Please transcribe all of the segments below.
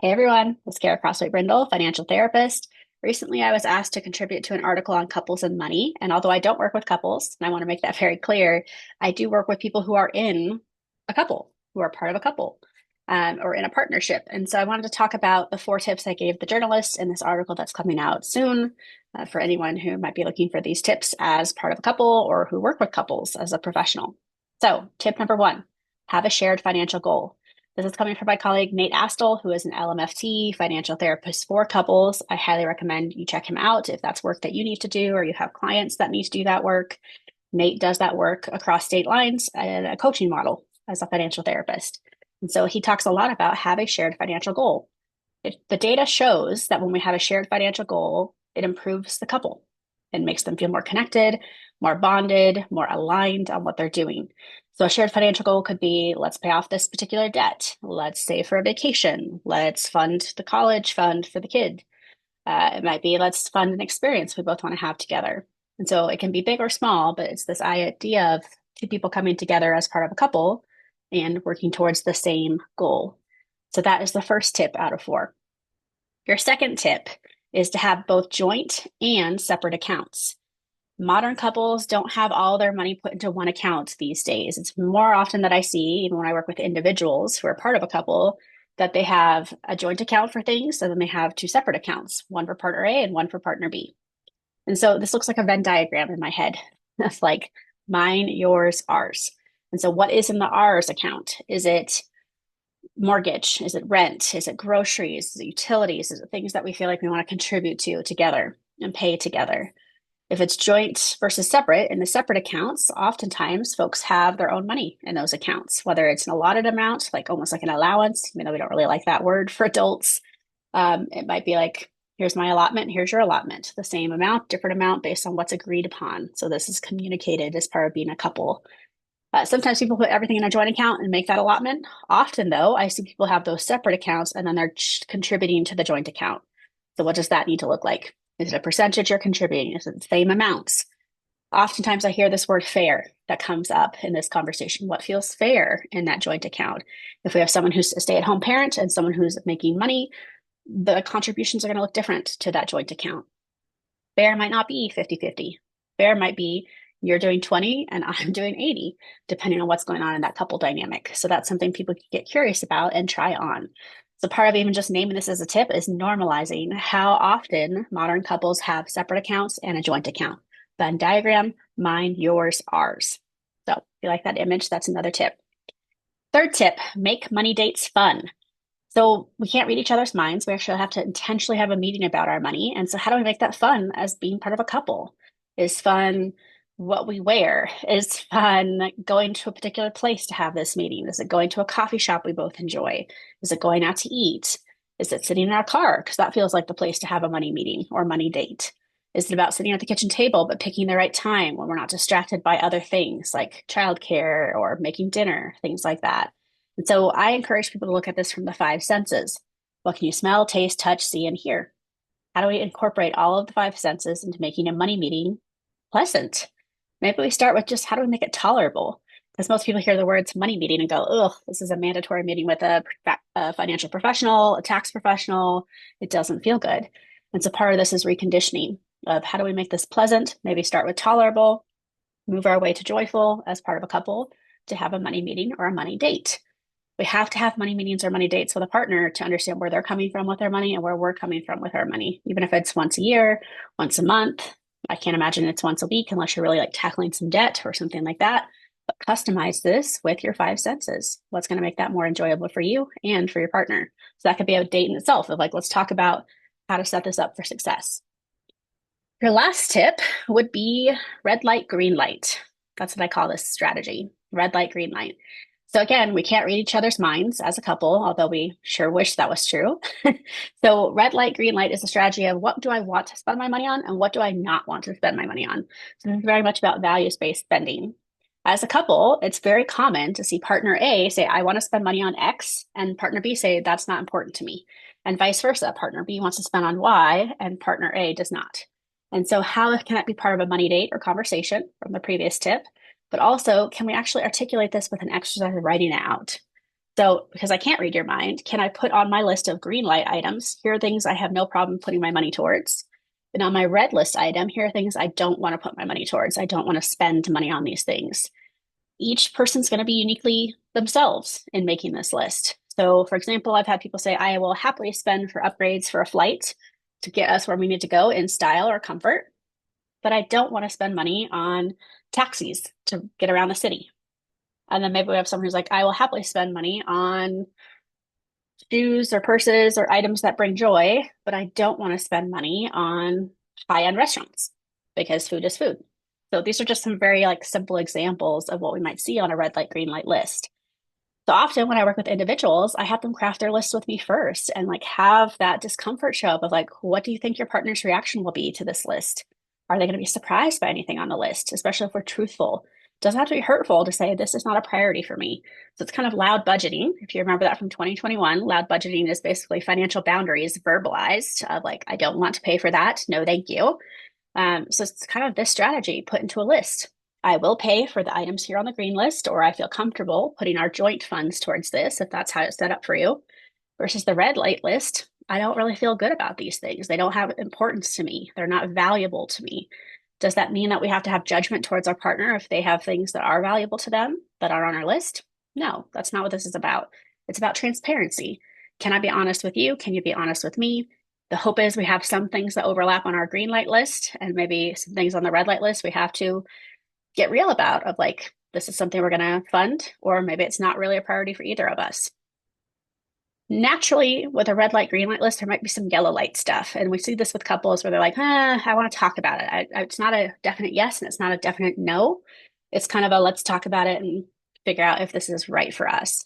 Hey everyone, it's Kara Crossway-Brindle, financial therapist. Recently, I was asked to contribute to an article on couples and money. And although I don't work with couples, and I want to make that very clear, I do work with people who are in a couple, who are part of a couple, or in a partnership. And so I wanted to talk about the 4 tips I gave the journalist in this article that's coming out soon, for anyone who might be looking for these tips as part of a couple or who work with couples as a professional. So, tip number 1, have a shared financial goal. This is coming from my colleague Nate Astle, who is an LMFT financial therapist for couples. I highly recommend you check him out if that's work that you need to do or you have clients that need to do that work. Nate does that work across state lines in a coaching model as a financial therapist. And so he talks a lot about have a shared financial goal. The data shows that when we have a shared financial goal, it improves the couple and makes them feel more connected, more bonded, more aligned on what they're doing. So a shared financial goal could be, let's pay off this particular debt. Let's save for a vacation. Let's fund the college fund for the kid. It might be, let's fund an experience we both want to have together. And so it can be big or small, but it's this idea of two people coming together as part of a couple and working towards the same goal. So that is the first tip out of 4. Your second tip is to have both joint and separate accounts. Modern couples don't have all their money put into one account these days. It's more often that I see, even when I work with individuals who are part of a couple, that they have a joint account for things, and then they have 2 separate accounts, one for partner A and one for partner B. And so this looks like a Venn diagram in my head. That's like mine, yours, ours. And so what is in the ours account? Is it mortgage? Is it rent? Is it groceries? Is it utilities? Is it things that we feel like we want to contribute to together and pay together? If it's joint versus separate, in the separate accounts, oftentimes folks have their own money in those accounts, whether it's an allotted amount, like almost like an allowance, even though we don't really like that word for adults. It might be like, here's my allotment, here's your allotment, the same amount, different amount based on what's agreed upon. So this is communicated as part of being a couple. Sometimes people put everything in a joint account and make that allotment. Often, though, I see people have those separate accounts and then they're contributing to the joint account. So, what does that need to look like? Is it a percentage you're contributing? Is it the same amounts? Oftentimes, I hear this word fair that comes up in this conversation. What feels fair in that joint account? If we have someone who's a stay at home parent and someone who's making money, the contributions are going to look different to that joint account. Fair might not be 50-50. Fair might be you're doing 20 and I'm doing 80, depending on what's going on in that couple dynamic. So that's something people can get curious about and try on. So part of even just naming this as a tip is normalizing how often modern couples have separate accounts and a joint account. Venn diagram, mine, yours, ours. So if you like that image, that's another tip. Third tip, make money dates fun. So we can't read each other's minds. We actually have to intentionally have a meeting about our money. And so how do we make that fun as being part of a couple? Is fun what we wear? Is fun going to a particular place to have this meeting? Is it going to a coffee shop we both enjoy? Is it going out to eat? Is it sitting in our car? Because that feels like the place to have a money meeting or money date. Is it about sitting at the kitchen table, but picking the right time when we're not distracted by other things like childcare or making dinner, things like that? And so I encourage people to look at this from the 5 senses. What can you smell, taste, touch, see, and hear? How do we incorporate all of the 5 senses into making a money meeting pleasant? Maybe we start with just how do we make it tolerable? Because most people hear the words money meeting and go, oh, this is a mandatory meeting with a financial professional, a tax professional. It doesn't feel good. And so part of this is reconditioning of how do we make this pleasant? Maybe start with tolerable, move our way to joyful as part of a couple to have a money meeting or a money date. We have to have money meetings or money dates with a partner to understand where they're coming from with their money and where we're coming from with our money, even if it's once a year, once a month. I can't imagine it's once a week unless you're really like tackling some debt or something like that. But customize this with your 5 senses. What's going to make that more enjoyable for you and for your partner? So that could be a date in itself of like, let's talk about how to set this up for success. Your last tip would be red light, green light. That's what I call this strategy, red light, green light. So again, we can't read each other's minds as a couple, although we sure wish that was true. So red light, green light is a strategy of what do I want to spend my money on and what do I not want to spend my money on. So this is very much about values-based spending. As a couple, it's very common to see partner A say, I want to spend money on X, and partner B say, that's not important to me. And vice versa, partner B wants to spend on Y, and partner A does not. And so how can that be part of a money date or conversation from the previous tip? But also, can we actually articulate this with an exercise of writing it out? So, because I can't read your mind, can I put on my list of green light items? Here are things I have no problem putting my money towards. And on my red list item, here are things I don't want to put my money towards. I don't want to spend money on these things. Each person's going to be uniquely themselves in making this list. So, for example, I've had people say, I will happily spend for upgrades for a flight to get us where we need to go in style or comfort, but I don't want to spend money on taxis to get around the city. And then maybe we have someone who's like, I will happily spend money on shoes or purses or items that bring joy, but I don't want to spend money on high-end restaurants because food is food. So these are just some very like simple examples of what we might see on a red light, green light list. So often when I work with individuals, I have them craft their list with me first and like have that discomfort show up of like, what do you think your partner's reaction will be to this list? Are they going to be surprised by anything on the list, especially if we're truthful? It doesn't have to be hurtful to say this is not a priority for me. So it's kind of loud budgeting. If you remember that from 2021, loud budgeting is basically financial boundaries verbalized of like, I don't want to pay for that. No, thank you. So it's kind of this strategy put into a list. I will pay for the items here on the green list, or I feel comfortable putting our joint funds towards this if that's how it's set up for you. Versus the red light list, I don't really feel good about these things. They don't have importance to me, they're not valuable to me. Does that mean that we have to have judgment towards our partner if they have things that are valuable to them that are on our list? No, that's not what this is about. It's about transparency. Can I be honest with you? Can you be honest with me? The hope is we have some things that overlap on our green light list and maybe some things on the red light list we have to get real about of like, this is something we're going to fund, or maybe it's not really a priority for either of us. Naturally, with a red light, green light list, there might be some yellow light stuff. And we see this with couples where they're like, I want to talk about it. It's not a definite yes and it's not a definite no. It's kind of a let's talk about it and figure out if this is right for us.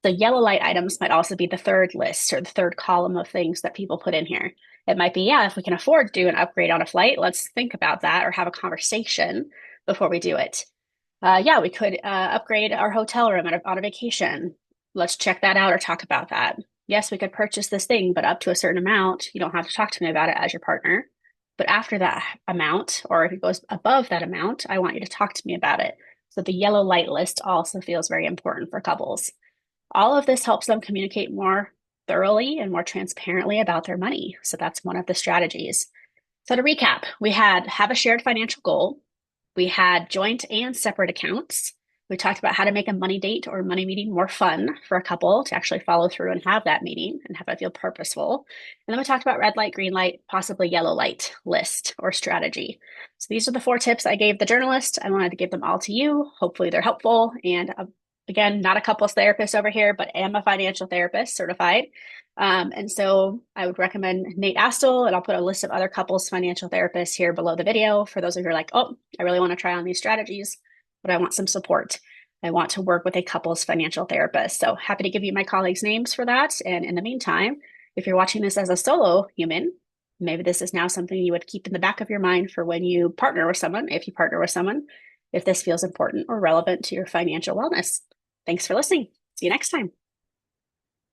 The yellow light items might also be the third list or the third column of things that people put in here. It might be, yeah, if we can afford to do an upgrade on a flight, let's think about that or have a conversation before we do it. Yeah, we could upgrade our hotel room on a vacation. Let's check that out or talk about that. Yes, we could purchase this thing, but up to a certain amount, you don't have to talk to me about it as your partner. But after that amount, or if it goes above that amount, I want you to talk to me about it. So the yellow light list also feels very important for couples. All of this helps them communicate more thoroughly and more transparently about their money. So that's one of the strategies. So to recap, we had have a shared financial goal. We had joint and separate accounts. We talked about how to make a money date or money meeting more fun for a couple to actually follow through and have that meeting and have it feel purposeful. And then we talked about red light, green light, possibly yellow light list or strategy. So these are the 4 tips I gave the journalist. I wanted to give them all to you. Hopefully they're helpful. And again, not a couples therapist over here, but am a financial therapist certified. And so I would recommend Nate Astle, and I'll put a list of other couples financial therapists here below the video for those of you who are like, oh, I really want to try on these strategies, but I want some support. I want to work with a couples financial therapist. So happy to give you my colleagues' names for that. And in the meantime, if you're watching this as a solo human, maybe this is now something you would keep in the back of your mind for when you partner with someone, if you partner with someone, if this feels important or relevant to your financial wellness. Thanks for listening. See you next time.